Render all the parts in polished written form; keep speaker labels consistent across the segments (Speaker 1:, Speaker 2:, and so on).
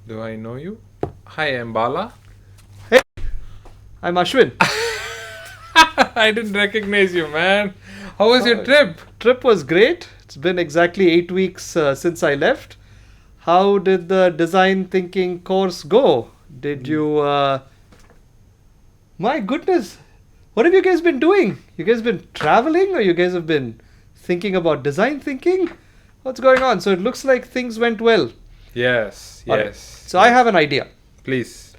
Speaker 1: Do I know you? Hi, I'm Bala.
Speaker 2: Hey, I'm Ashwin.
Speaker 1: I didn't recognize you, man. How was your trip?
Speaker 2: Trip was great. It's been exactly 8 weeks since I left. How did the design thinking course go? Did you? My goodness, what have you guys been doing? You guys been traveling, or you guys have been thinking about design thinking? What's going on? So it looks like things went well.
Speaker 1: Yes,
Speaker 2: All right.
Speaker 1: yes.
Speaker 2: So I have an idea.
Speaker 1: Please.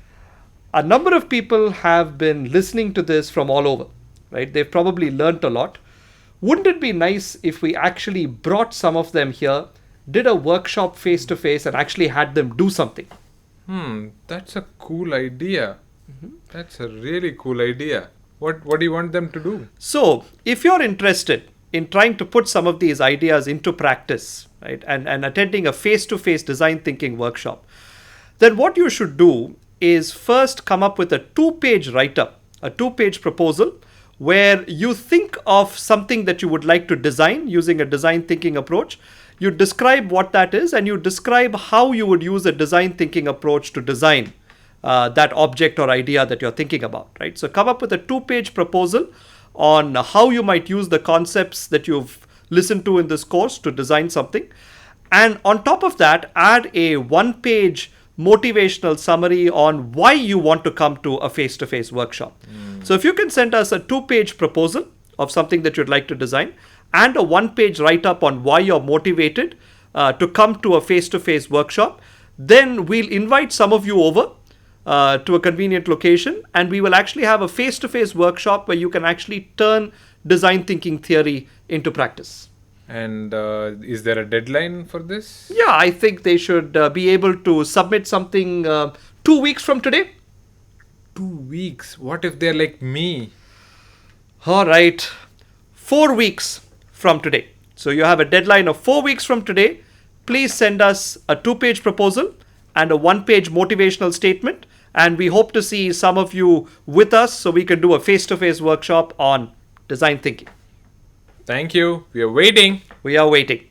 Speaker 2: A number of people have been listening to this from all over, right? They've probably learnt a lot. Wouldn't it be nice if we actually brought some of them here, did a workshop face to face, and actually had them do something?
Speaker 1: That's a cool idea. That's a really cool idea. What do you want them to do?
Speaker 2: So, if you're interested in trying to put some of these ideas into practice, right, and attending a face to face design thinking workshop, then what you should do is first come up with a 2-page write-up, a 2-page proposal, where you think of something that you would like to design using a design thinking approach. You describe what that is, and you describe how you would use a design thinking approach to design that object or idea that you're thinking about, right? So come up with a 2-page proposal on how you might use the concepts that you've listened to in this course to design something. And on top of that, add a 1-page motivational summary on why you want to come to a face-to-face workshop. So if you can send us a 2-page proposal of something that you'd like to design and a 1-page write-up on why you're motivated to come to a face-to-face workshop, then we'll invite some of you over to a convenient location, and we will actually have a face-to-face workshop where you can actually turn design thinking theory into practice.
Speaker 1: And is there a deadline for this?
Speaker 2: Yeah, I think they should be able to submit something 2 weeks from today.
Speaker 1: 2 weeks. What if they're like me?
Speaker 2: All right, 4 weeks from today. So you have a deadline of 4 weeks from today. Please send us a 2-page proposal and a 1-page motivational statement. And we hope to see some of you with us so we can do a face-to-face workshop on design thinking.
Speaker 1: Thank you. We are waiting.
Speaker 2: We are waiting.